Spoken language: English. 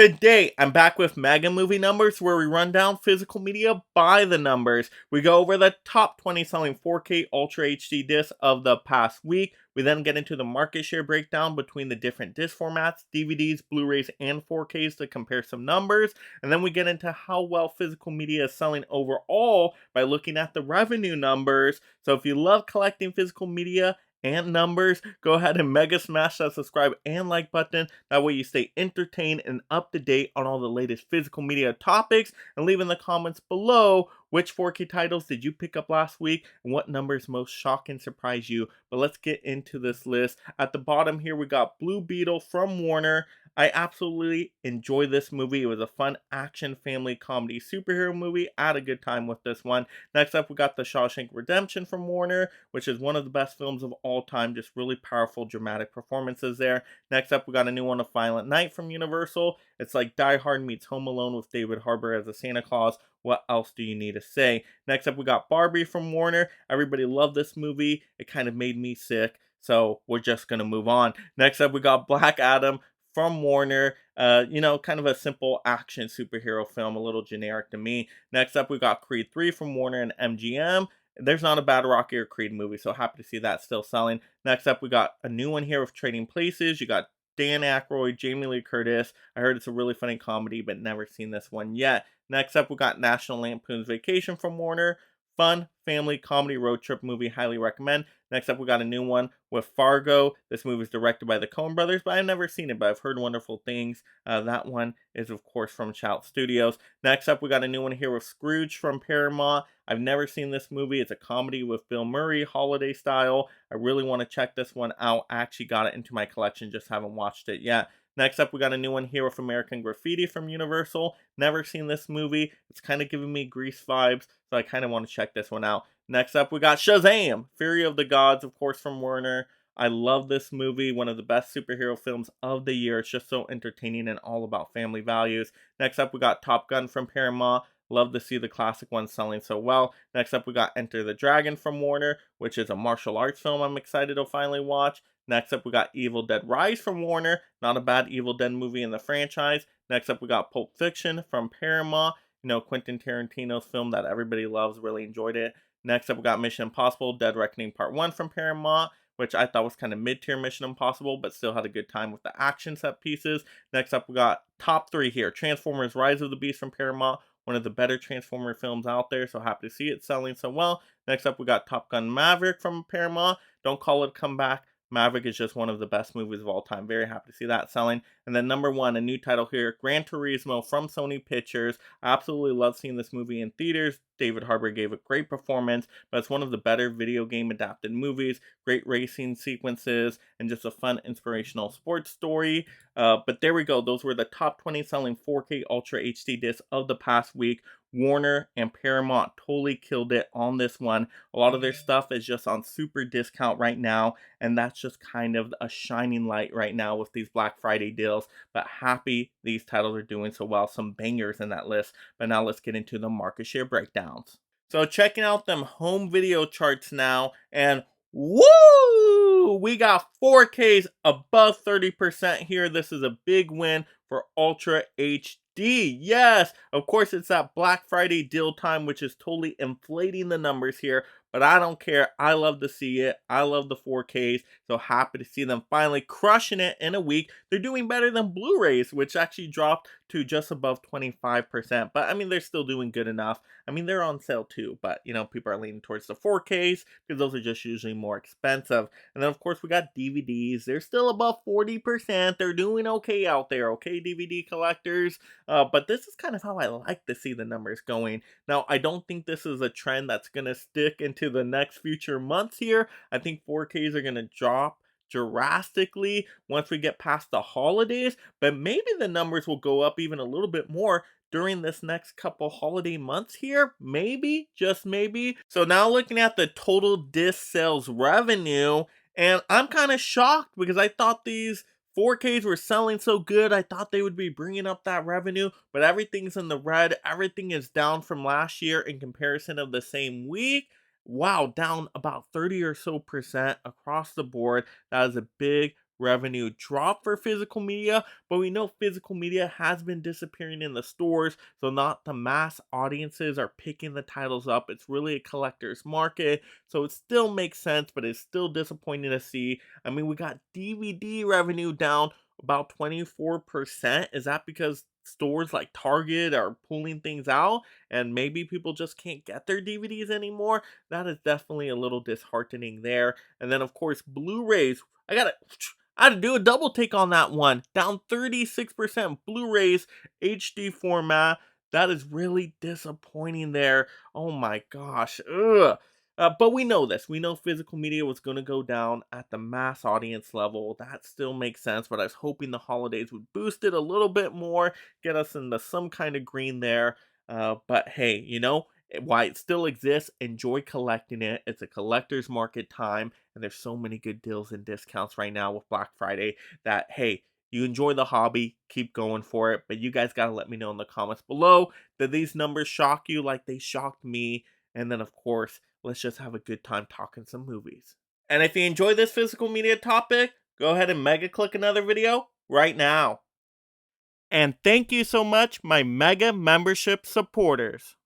Good day. I'm back with Mega Movie Numbers, where we run down physical media by the numbers. We go over the top 20 selling 4K Ultra HD discs of the past week. We then get into the market share breakdown between the different disc formats, DVDs, Blu-rays, and 4Ks to compare some numbers. And then we get into how well physical media is selling overall by looking at the revenue numbers. So if you love collecting physical media and numbers, go ahead and mega smash that subscribe and like button. That way you stay entertained and up to date on all the latest physical media topics, and leave in the comments below which 4K titles did you pick up last week and what numbers most shock and surprise you. But let's get into this list. At the bottom here we got Blue Beetle from Warner. I absolutely enjoy this movie. It was a fun action family comedy superhero movie. I had a good time with this one. Next up we got The Shawshank Redemption from Warner, which is one of the best films of all time. Just really powerful dramatic performances there. Next up we got a new one of Violent Night from Universal. It's like Die Hard meets Home Alone with David Harbour as a Santa Claus. What else do you need to say? Next up we got Barbie from Warner. Everybody loved this movie. It kind of made me sick, so we're just gonna move on. Next up we got Black Adam from Warner. Kind of a simple action superhero film, a little generic to me. Next up we got Creed 3 from Warner and MGM. There's not a bad Rocky or Creed movie, so happy to see that still selling. Next up we got a new one here with Trading Places. You got Dan Aykroyd, Jamie Lee Curtis. I heard it's a really funny comedy, but never seen this one yet. Next up we got National Lampoon's Vacation from Warner. Fun family comedy road trip movie, highly recommend. Next up we got a new one with Fargo. This movie is directed by the Coen brothers, but I've never seen it, but I've heard wonderful things. That one is of course from Shout Studios. Next up we got a new one here with Scrooge from Paramount. I've never seen this movie. It's a comedy with Bill Murray, holiday style. I really want to check this one out. I actually got it into my collection, just haven't watched it yet. Next up, we got a new one here with American Graffiti from Universal. Never seen this movie. It's kind of giving me Grease vibes, so I kind of want to check this one out. Next up, we got Shazam! Fury of the Gods, of course, from Warner. I love this movie, one of the best superhero films of the year. It's just so entertaining and all about family values. Next up, we got Top Gun from Paramount. Love to see the classic one selling so well. Next up, we got Enter the Dragon from Warner, which is a martial arts film I'm excited to finally watch. Next up, we got Evil Dead Rise from Warner. Not a bad Evil Dead movie in the franchise. Next up, we got Pulp Fiction from Paramount. Quentin Tarantino's film that everybody loves. Really enjoyed it. Next up, we got Mission Impossible Dead Reckoning Part 1 from Paramount, which I thought was kind of mid-tier Mission Impossible, but still had a good time with the action set pieces. Next up, we got top 3 here. Transformers Rise of the Beast from Paramount. One of the better Transformer films out there, so happy to see it selling so well. Next up, we got Top Gun Maverick from Paramount. Don't call it a comeback. Maverick is just one of the best movies of all time. Very happy to see that selling. And then number 1, a new title here, Gran Turismo from Sony Pictures. I absolutely love seeing this movie in theaters. David Harbour gave a great performance, but it's one of the better video game adapted movies. Great racing sequences and just a fun inspirational sports story. But there we go. Those were the top 20 selling 4K Ultra HD discs of the past week. Warner and Paramount totally killed it on this one. A lot of their stuff is just on super discount right now, and that's just kind of a shining light right now with these Black Friday deals. But happy these titles are doing so well. Some bangers in that list. But now let's get into the market share breakdowns. So checking out them home video charts now, and woo! We got 4Ks above 30% here. This is a big win for Ultra HD. Yes, of course it's that Black Friday deal time, which is totally inflating the numbers here, but I don't care. I love to see it. I love the 4Ks, so happy to see them finally crushing it in a week. They're doing better than Blu-rays, which actually dropped to just above 25%, but I mean, they're still doing good enough. I mean, they're on sale too, but people are leaning towards the 4Ks because those are just usually more expensive. And then of course we got DVDs. They're still above 40%. They're doing okay out there, okay, DVD collectors. But this is kind of how I like to see the numbers going. Now, I don't think this is a trend that's going to stick into the next future months here. I think 4Ks are going to drop drastically once we get past the holidays, but maybe the numbers will go up even a little bit more during this next couple holiday months here. Maybe, just maybe. So now looking at the total disc sales revenue, and I'm kind of shocked because I thought these 4Ks were selling so good. I thought they would be bringing up that revenue, but everything's in the red. Everything is down from last year in comparison of the same week. Wow, down about 30 or so percent across the board. That is a big revenue drop for physical media, but we know physical media has been disappearing in the stores, so not the mass audiences are picking the titles up. It's really a collector's market, so it still makes sense, but it's still disappointing to see. I mean, we got DVD revenue down about 24%. Is that because stores like Target are pulling things out and maybe people just can't get their DVDs anymore? That is definitely a little disheartening there. And then of course, Blu-rays. I had to do a double take on that one. Down 36%. Blu-rays HD format. That is really disappointing there. Oh my gosh. Ugh. But we know this. We know physical media was going to go down at the mass audience level. That still makes sense, but I was hoping the holidays would boost it a little bit more, get us into some kind of green there. But hey, why it still exists, enjoy collecting it. It's a collector's market time, and there's so many good deals and discounts right now with Black Friday that, hey, you enjoy the hobby, keep going for it. But you guys got to let me know in the comments below, did these numbers shock you like they shocked me? And then, of course, let's just have a good time talking some movies. And if you enjoy this physical media topic, go ahead and mega click another video right now. And thank you so much, my mega membership supporters.